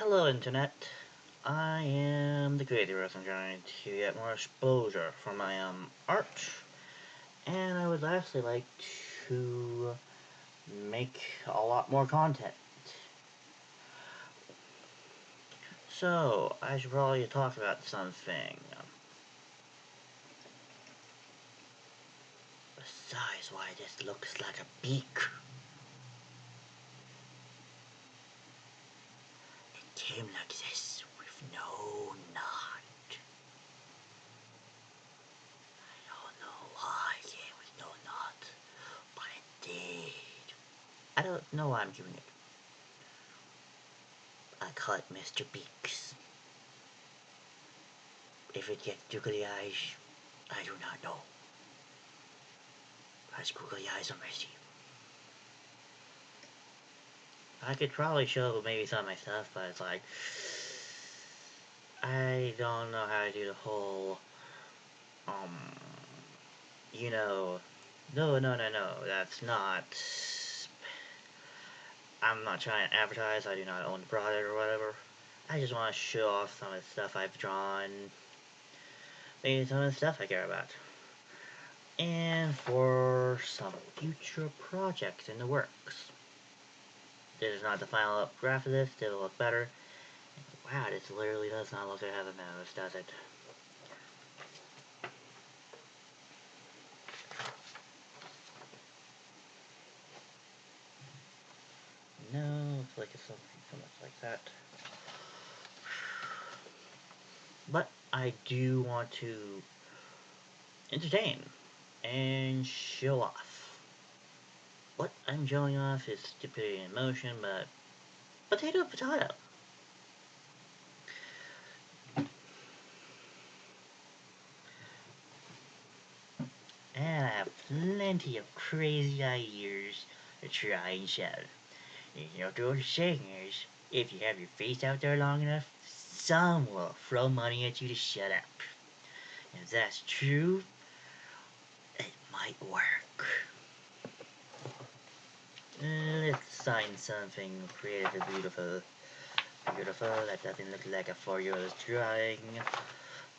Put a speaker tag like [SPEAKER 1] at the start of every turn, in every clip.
[SPEAKER 1] Hello, Internet. I am the creator. I'm trying to get more exposure for my art, and I would actually like to make a lot more content. So I should probably talk about something. Besides, why this looks like a beak. It came like this with no knot. I don't know why it came with no knot, but it did. I don't know why I'm doing it. I call it Mr. Beaks. If it gets googly eyes, I do not know. As googly eyes are messy. I could probably show maybe some of my stuff, but it's like, I don't know how to do the whole, you know, no, that's not, I'm not trying to advertise, I do not own the product or whatever. I just want to show off some of the stuff I've drawn, maybe some of the stuff I care about. And for some future projects in the works. This is not the final draft of this, it'll look better. Wow, this literally does not look like I have a mouse, does it? No, looks like it's something so much like that. But I do want to entertain and show off. What I'm showing off is stupidity in motion, but potato. And I have plenty of crazy ideas to try and show. You know, the saying is, if you have your face out there long enough, some will throw money at you to shut up. And if that's true, it might work. Let's sign something creative and beautiful. Beautiful, that doesn't look like a 4-year-old's drawing.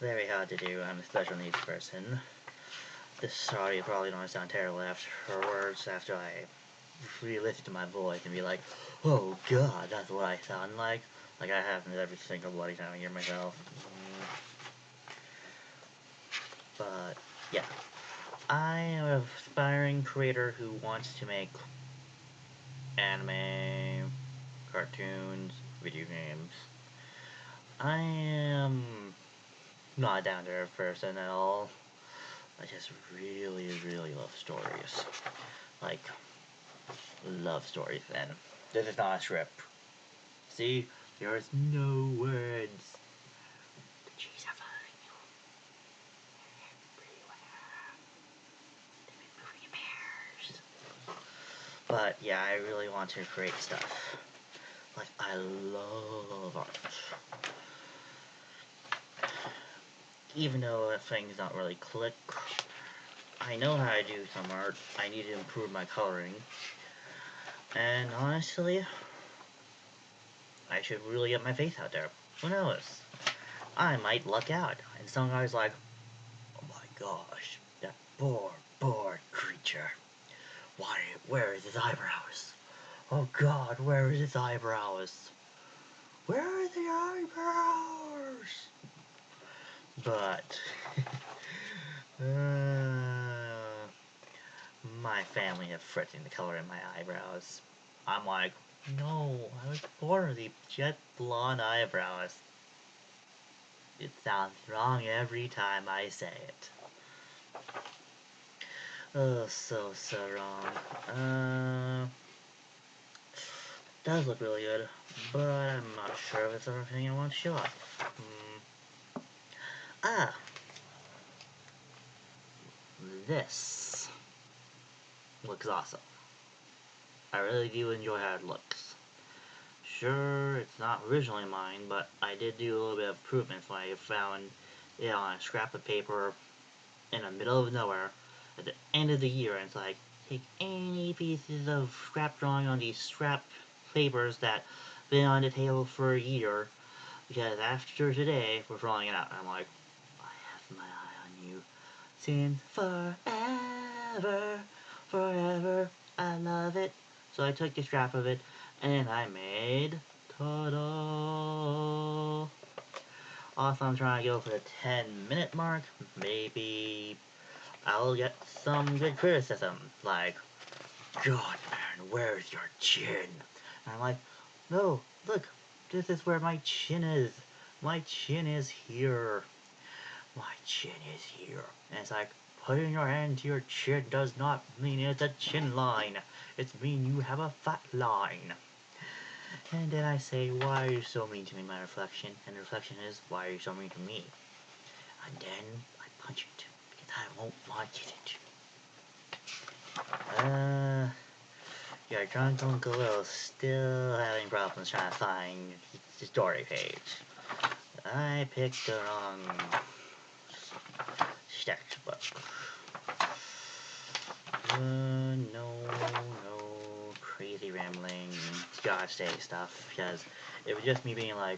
[SPEAKER 1] Very hard to do, I'm a special needs person. This sorry probably don't sound terrible afterwards, after I re-listen to my voice and be like, oh god, that's what I sound like. Like I happen every single bloody time I hear myself. But, yeah. I am an aspiring creator who wants to make anime, cartoons, video games. I am not a down-to-earth person at all. I just really love stories. Like, love stories, and this is not a script. See? There's no words. The trees are following you. They're everywhere. But yeah, I really want to create stuff. Like, I love art. Even though things don't really click, I know how to do some art. I need to improve my coloring. And honestly, I should really get my face out there. Who knows? I might luck out. And some guy's like, oh my gosh, that poor creature. Why, where is his eyebrows? Oh god, where is his eyebrows? Where are the eyebrows? But, my family have threatened to color in my eyebrows. I'm like, no, I was born with the jet blonde eyebrows. It sounds wrong every time I say it. Oh, so wrong. Does look really good, but I'm not sure if it's everything I want to show off. Ah, this looks awesome. I really do enjoy how it looks. Sure, it's not originally mine, but I did do a little bit of improvements when I found it on a scrap of paper in the middle of nowhere at the end of the year, and it's like, take any pieces of scrap drawing on these scrap papers that been on the table for a year, because after today, we're throwing it out. I'm like, I have my eye on you since forever, forever, I love it. So I took the strap of it, and I made, ta-da! Also, I'm trying to go for the 10-minute mark. Maybe I'll get some good criticism, like, God, man, where's your chin? And I'm like, no, look, this is where my chin is. My chin is here. My chin is here. And it's like, putting your hand to your chin does not mean it's a chin line. It means you have a fat line. And then I say, why are you so mean to me, my reflection? And the reflection is, why are you so mean to me? And then I punch it, because I won't want it. Your drunk Uncle Will still having problems trying to find the story page. I picked the wrong sketchbook. No crazy rambling, gotta say stuff, because it was just me being like,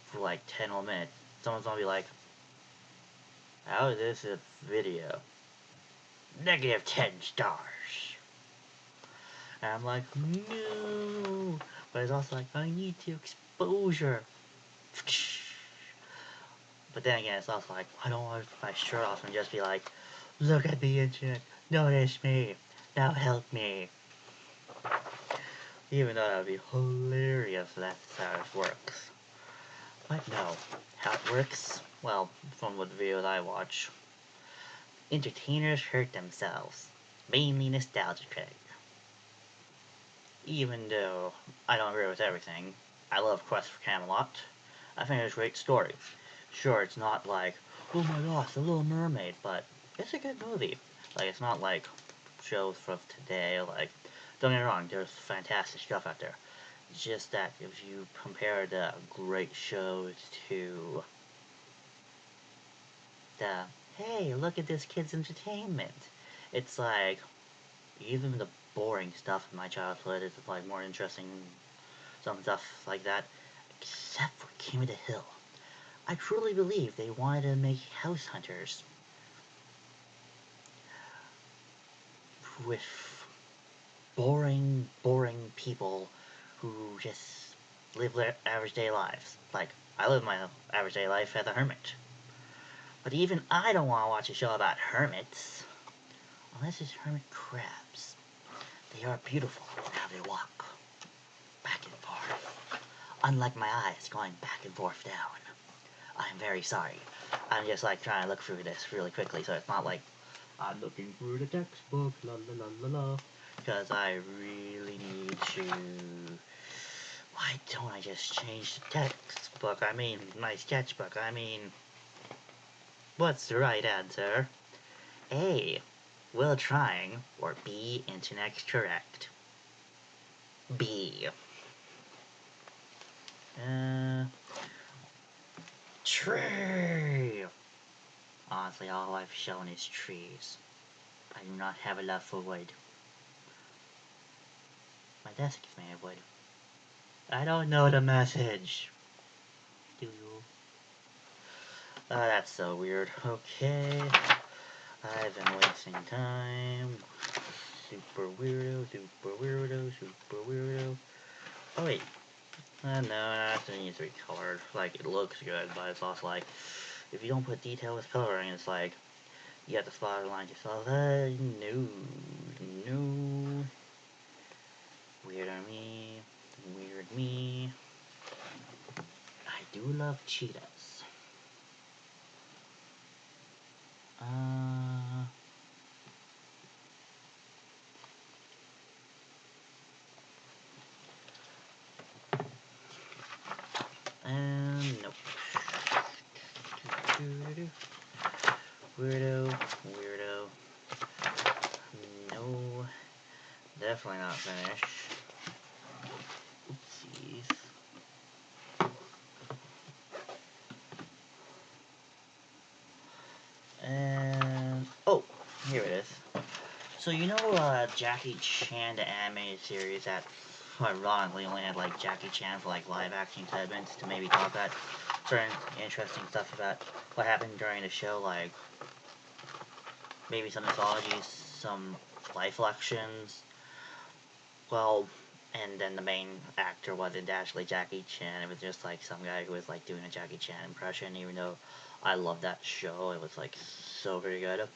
[SPEAKER 1] for like 10 more minutes. Someone's gonna be like, how is this a video? -10 stars. And I'm like, no. But it's also like, I need the exposure. But then again, it's also like, I don't want to put my shirt off and just be like, look at the internet, notice me, now help me. Even though that would be hilarious if that's how it works. But no, how it works, well, from what videos I watch, entertainers hurt themselves, mainly nostalgia critic. Even though I don't agree with everything, I love Quest for Camelot. I think it's a great story. Sure, it's not like, oh my gosh, The Little Mermaid, but it's a good movie. Like, it's not like shows from today, like, don't get me wrong, there's fantastic stuff out there. It's just that if you compare the great shows to the, hey, look at this kid's entertainment, it's like, even the boring stuff in my childhood is like more interesting, some stuff like that, except for King of the Hill. I truly believe they wanted to make house hunters with boring people who just live their average day lives. Like, I live my average day life as a hermit. But even I don't want to watch a show about hermits. Unless it's hermit crabs. They are beautiful how they walk. Back and forth. Unlike my eyes going back and forth down. I'm very sorry. I'm just like trying to look through this really quickly, so it's not like I'm looking through the textbook, la la la la la. Because I really need to... Why don't I just change the textbook? I mean, my sketchbook. I mean, what's the right answer? A, well trying, or B, internet's correct. B. Tree! Honestly, all I've shown is trees. I do not have a love for wood. My desk is made of wood. I don't know the message. Do you? That's so weird. Okay. I've been wasting time. Super weirdo, super weirdo, super weirdo. Oh wait. No, that needs to be colored. Like, it looks good, but it's also like, if you don't put detail with coloring, it's like, you have to spot line yourself. No. No. Weird on me. Weird me. I do love cheetahs. Nope. Weirdo, weirdo. No, definitely not finished. Oopsies. And, oh, here it is. So you know Jackie Chan, the animated series that ironically only had like Jackie Chan for like live action segments to maybe talk about certain interesting stuff about what happened during the show, like maybe some mythologies, some life lections. Well, and then the main actor wasn't actually Jackie Chan. It was just like some guy who was like doing a Jackie Chan impression. Even though I love that show, it was like so very good.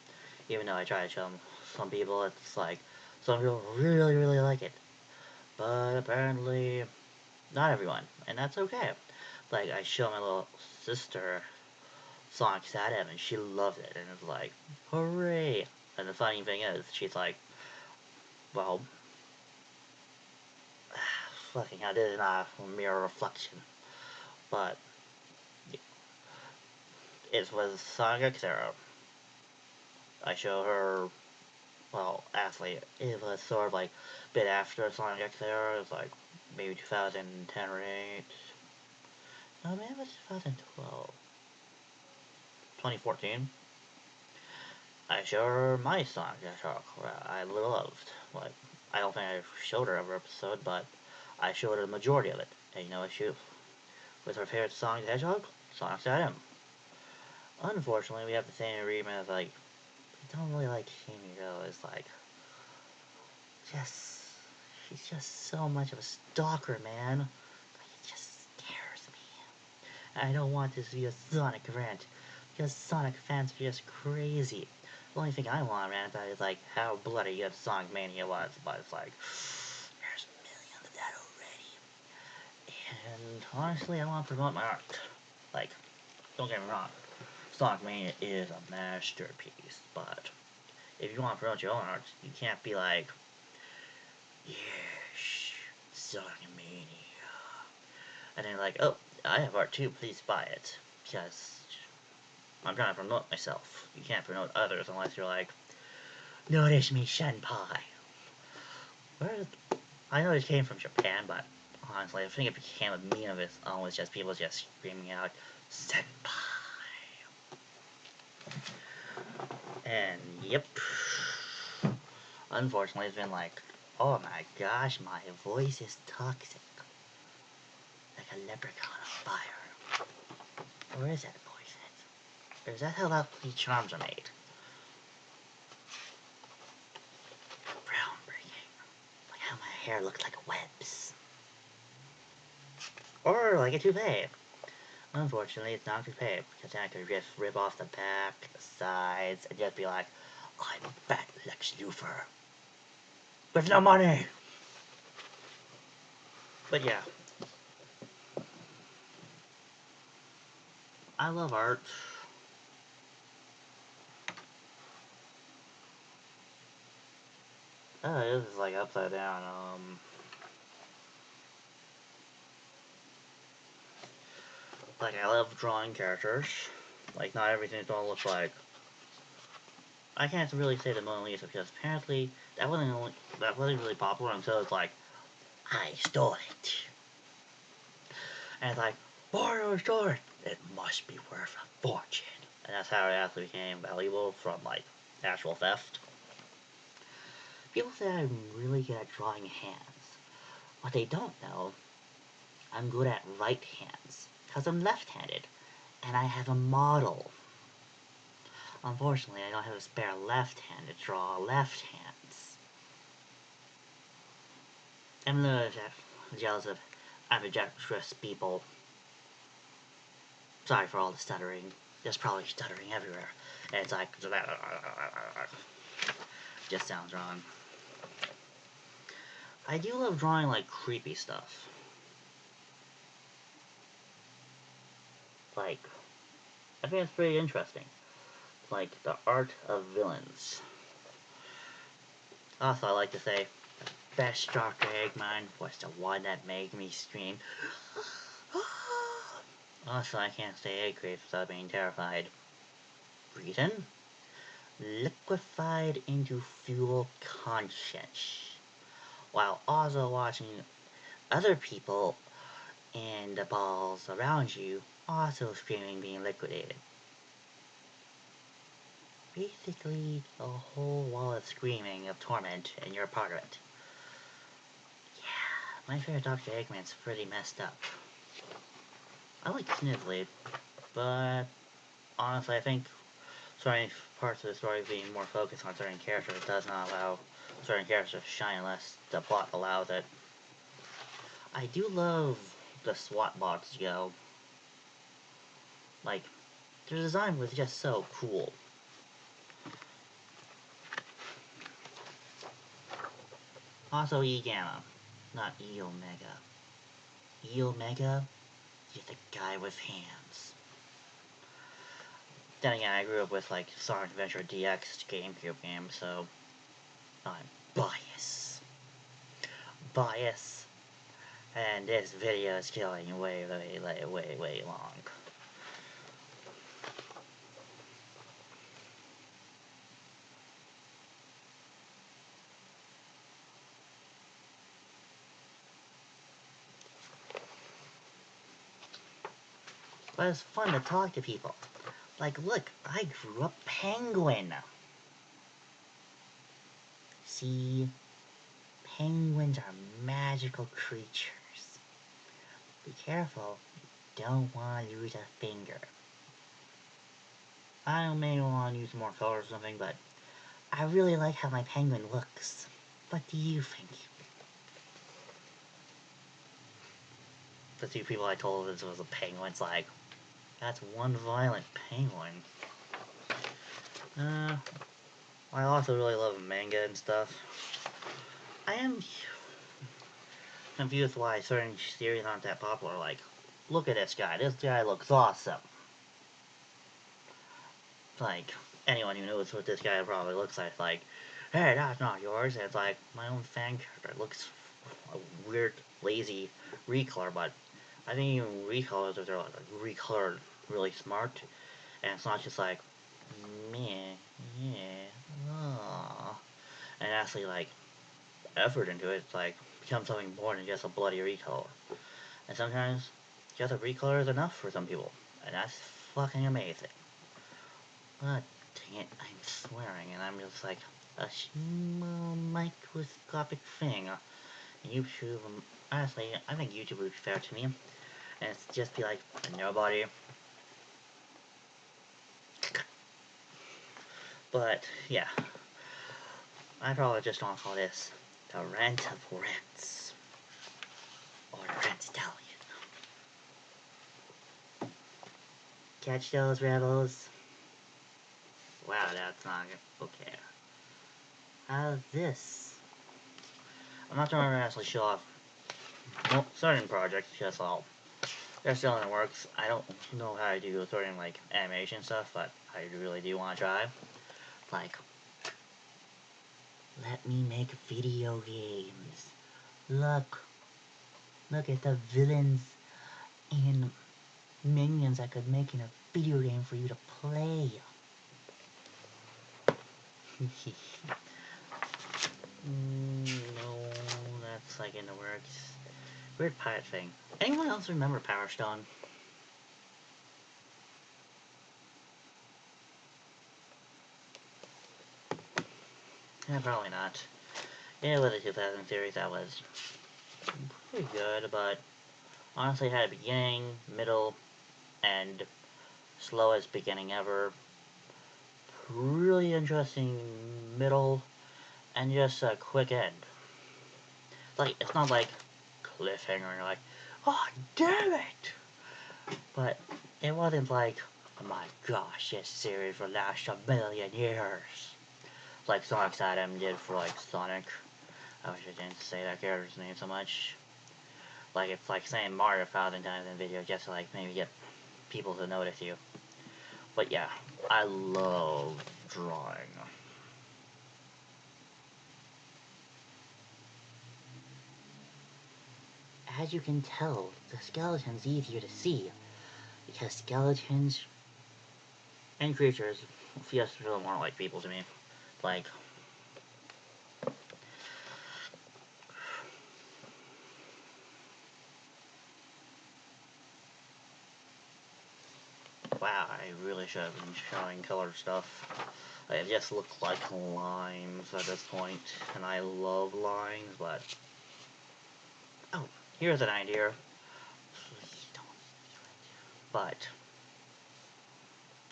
[SPEAKER 1] Even though I try to show some people, it's like some people really really like it, but apparently not everyone, and that's okay. Like I show my little sister Sonic Saturn, and she loved it, and it's like hooray. And the funny thing is, she's like, well, fucking hell, this is not a mirror reflection. But it was Sonic Zero. I show her, well, actually, it was sort of like a bit after Sonic X Era. It was like maybe 2010 or 8. No, maybe it was 2012. 2014. I show her my Sonic the Hedgehog, I loved. Like, I don't think I showed her every episode, but I showed her the majority of it. And you know what she with her favorite Sonic the Hedgehog? Sonic Saturn. Unfortunately, we have the same agreement as like, we don't really like Himiko. It's like, just, she's just so much of a stalker, man. Like, it just scares me. I don't want this to be a Sonic rant, because Sonic fans are just crazy. The only thing I want to rant about is like how bloody good Sonic Mania was, but it's like, there's millions of that already. And honestly, I want to promote my art. Like, don't get me wrong, Sonic Mania is a masterpiece, but if you want to promote your own art, you can't be like, yes, Sonic Mania. And then like, oh, I have art too, please buy it. Because I'm trying to promote myself. You can't promote others unless you're like, notice me, senpai. Where is, I know it came from Japan, but honestly, I think it became a meme of its own. It's just people just screaming out, senpai. And yep. Unfortunately, it's been like, oh my gosh, my voice is toxic. Like a leprechaun on fire. Or is that poison? Or is that how Lucky Charms are made? Groundbreaking. Like how my hair looks like webs. Or like a toupee. Unfortunately, it's not a toupee, because then I could just rip off the back, the sides, and just be like, I'm fat Lex Luthor. With no money! But yeah. I love art. Oh, this is like upside down. Like I love drawing characters. Like not everything's gonna look like. I can't really say the Mona Lisa because apparently that wasn't really popular until it's like I stole it, and it's like Mario stole it. It must be worth a fortune, and that's how it actually became valuable from like actual theft. People say I'm really good at drawing hands. What they don't know, I'm good at right hands because I'm left-handed, and I have a model. Unfortunately, I don't have a spare left hand to draw left hands. I'm a little jealous of ambidextrous people. Sorry for all the stuttering. There's probably stuttering everywhere. And it's like, just sounds wrong. I do love drawing like creepy stuff. Like, I think it's pretty interesting. Like the art of villains. Also, I like to say, the best Dr. Eggman was the one that made me scream. Also, I can't say egg grapes without being terrified. Reason? Liquefied into fuel conscience. While also watching other people and the balls around you also screaming being liquidated. basically a whole wall of screaming of torment, and you're a part of it. Yeah, my favorite Dr. Eggman's pretty messed up. I like Snizzly, but honestly, I think certain parts of the story being more focused on certain characters does not allow certain characters to shine unless the plot allows it. I do love the SWAT bots, yo. Like, their design was just so cool. Also E Gamma, not E Omega. E Omega is the guy with hands. Then again, I grew up with like Sonic Adventure DX GameCube game, so I'm biased. Bias. And this video is going way long. But it's fun to talk to people. Like, look, I grew up penguin. See, penguins are magical creatures. Be careful, don't want to lose a finger. I may want to use more color or something, but I really like how my penguin looks. What do you think? The two people I told this was a penguin's like, that's one violent penguin. I also really love manga and stuff. I am confused why certain series aren't that popular. Like, look at this guy. This guy looks awesome. Like, anyone who knows what this guy probably looks like, hey, that's not yours. And it's like, my own fan character. It looks a weird, lazy recolor, but I think even recolors, if they're like recolored really smart, and it's not just like, meh, yeah, aww. And actually, like, effort into it, it's like, becomes something more than just a bloody recolor. And sometimes, just a recolor is enough for some people, and that's fucking amazing. But, dang it, I'm swearing, and I'm just like, a small microscopic thing. YouTube, honestly, I think YouTube would be fair to me, and it's just be like, nobody. But, yeah. I probably just want to call this the Rent of Rents. Or the Rent Stallion. Catch those rebels. Wow, that's not good. Okay. How's this? I'm not trying to actually show off certain projects, because they're still in the works. I don't know how to do certain like animation stuff, but I really do want to try. Like, let me make video games. Look at the villains and minions I could make in a video game for you to play. No, that's like in the works. Weird pirate thing. Anyone else remember Power Stone? Yeah, probably not. It was a 2000 series that was pretty good, but honestly had a beginning, middle, and slowest beginning ever. Really interesting middle, and just a quick end. Like, it's not like cliffhanger, you're like, oh, damn it! But it wasn't like, oh my gosh, this series will last a million years. Like Sonic's Adam did for like Sonic. I wish I didn't say that character's name so much. Like, it's like saying Mario 1,000 times in video just to like maybe get people to notice you. But yeah, I love drawing. As you can tell, the skeleton's easier to see, because skeletons and creatures feel more like people to me. Like, wow, I really should have been showing colored stuff. Like, it just looks like lines at this point, and I love lines, but... Oh, here's an idea. But,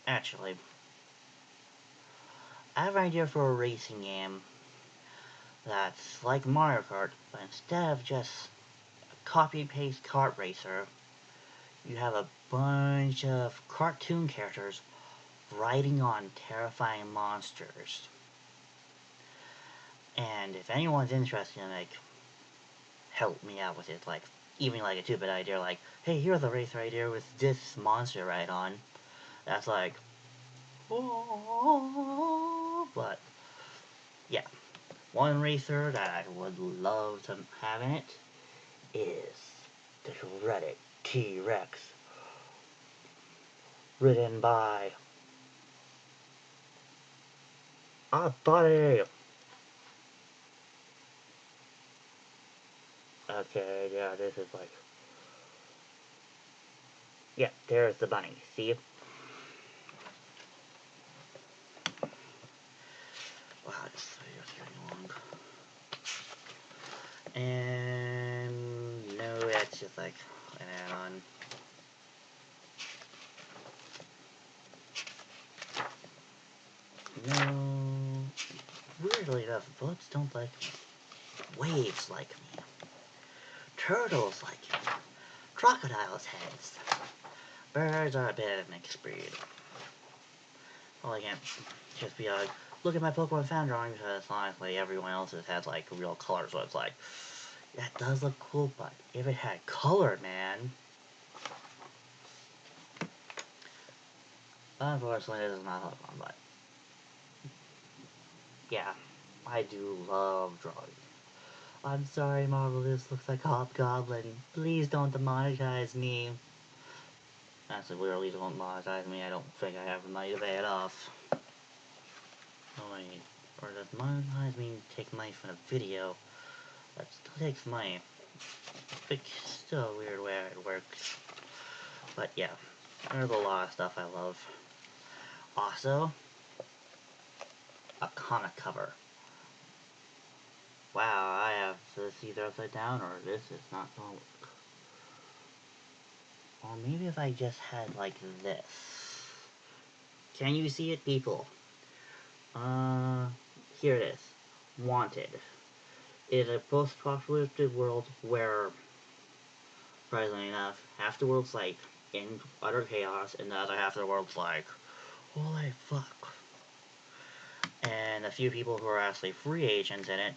[SPEAKER 1] actually, I have an idea for a racing game that's like Mario Kart, but instead of just a copy-paste kart racer, you have a bunch of cartoon characters riding on terrifying monsters. And if anyone's interested in, like, help me out with it, like, even like a 2-bit idea, like, hey, here's a race right here with this monster right on. That's like, oh, but, yeah. One racer that I would love to have in it is the shredded T-Rex, ridden by a buddy. Okay, yeah, this is like, yeah, there's the bunny, see? Wow, this video's getting long. And no, that's just like an add-on. No, weirdly enough, bugs don't like me. Waves like me. Turtles like me. Crocodiles heads. Birds are a bit of a mixed breed. Well, I can't just be like, look at my Pokemon fan drawing, because honestly, everyone else's has like real color, so it's like, that does look cool, but if it had color, man. Unfortunately, this is not Pokemon, but yeah, I do love drawing. I'm sorry, Marvel, this looks like Hobgoblin. Please don't demonetize me. Actually, literally don't monetize me. I don't think I have the money to pay it off. Oh, wait. Or does monetize mean take money from the video? That still takes money. It's still a weird way it works. But yeah, there's a lot of stuff I love. Also, a comic cover. Wow, I have this either upside down or this is not going to work. Or maybe if I just had like this. Can you see it, people? Here it is. Wanted. It is a post-apocalyptic world where, surprisingly enough, half the world's like in utter chaos and the other half of the world's like, holy fuck. And a few people who are actually free agents in it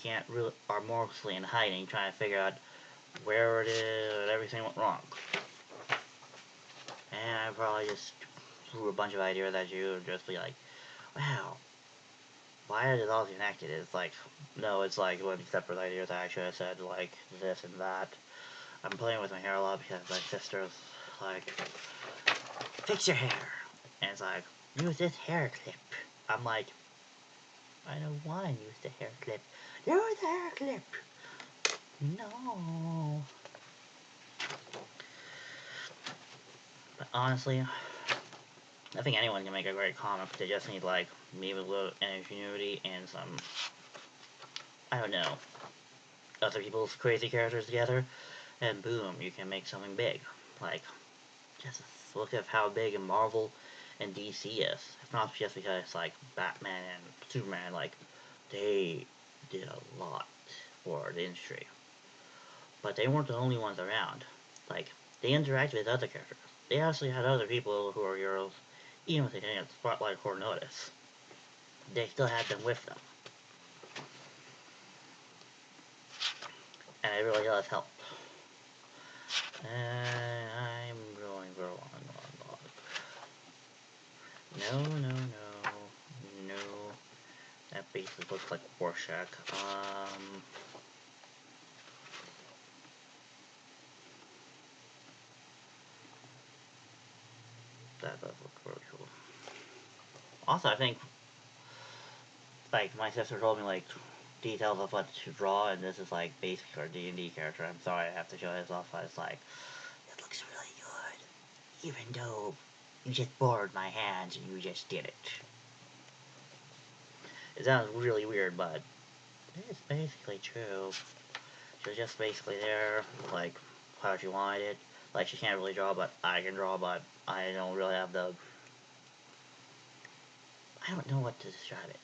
[SPEAKER 1] can't really, are mostly in hiding, trying to figure out where it is everything went wrong. And I probably just threw a bunch of ideas at you and just be like, wow, why is it all connected? It's like, no, it's like one separate ideas. I should have said like this and that. I'm playing with my hair a lot because my sister's like, fix your hair. And it's like, use this hair clip. I'm like, I don't want to use the hair clip. Use the hair clip. No. But honestly, I think anyone can make a great comic. They just need like maybe a little ingenuity and some, I don't know, other people's crazy characters together, and boom, you can make something big. Like, just look at how big Marvel and DC is. It's not just because it's like Batman and Superman, like, they did a lot for the industry. But they weren't the only ones around. Like, they interacted with other characters. They actually had other people who are heroes, even if they didn't get the spotlight or notice. They still had them with them. And it really does help. And I'm going for a long. No, no, no. No. That basically looks like Rorschach. That does look really cool. Also, I think, like, my sister told me, like, details of what to draw, and this is, like, basic or D&D character. I'm sorry I have to show this off, but it's like, it looks really good. Even though you just bored my hands and you just did it. It sounds really weird, but it's basically true. She was just basically there, like, how she wanted it. Like, she can't really draw, but I can draw, but I don't really have the... I don't know what to describe it.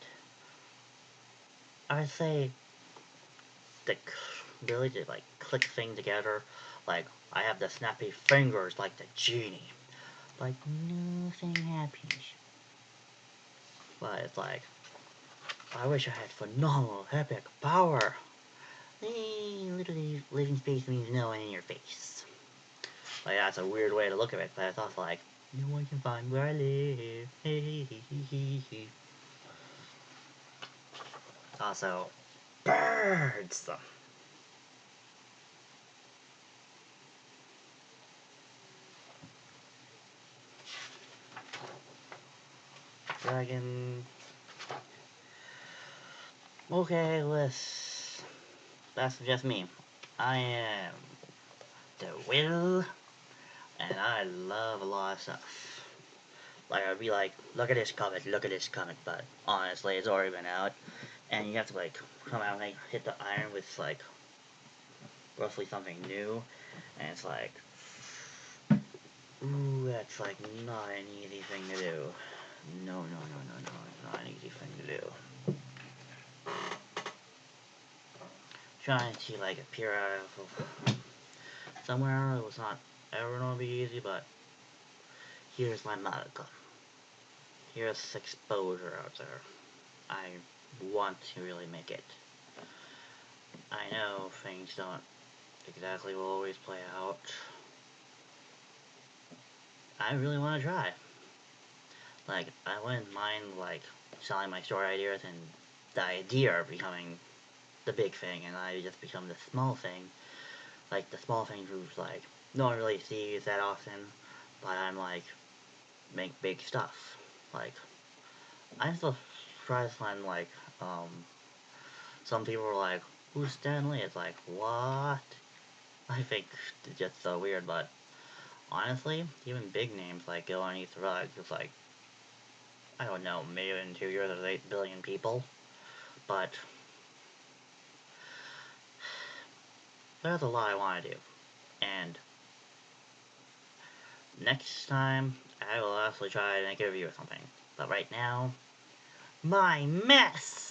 [SPEAKER 1] I would say the ability to, like, click things together. Like, I have the snappy fingers like the genie. Like, nothing happens. But it's like, I wish I had phenomenal epic power. Literally, living space means no one in your face. Like, that's a weird way to look at it, but it's also like, no one can find where I live. Hey, he, he. Also, birds. Dragon. Okay, that's just me. I am the Will, and I love a lot of stuff. Like, I'd be like, look at this comic, but honestly, it's already been out. And you have to, like, come out and like, hit the iron with, like, roughly something new. And it's like, ooh, that's, like, not an easy thing to do. No, it's not an easy thing to do. Trying to, like, appear out of somewhere, it was not ever gonna be easy, but here's my mug. Here's exposure out there. I want to really make it. I know things don't exactly will always play out. I really want to try. Like, I wouldn't mind, like, selling my story ideas and the idea of becoming the big thing, and I just become the small thing. Like, the small thing who's, like, no one really sees that often, but I'm, like, make big stuff. Like, I'm still surprised when, like, some people are like, who's Stan Lee? It's like, what? I think it's just so weird, but honestly, even big names like Go on East Rug, it's like, I don't know, maybe in 2 years there's 8 billion people, but there's a lot I want to do. And next time, I will actually try to make a review or something. But right now, my mess!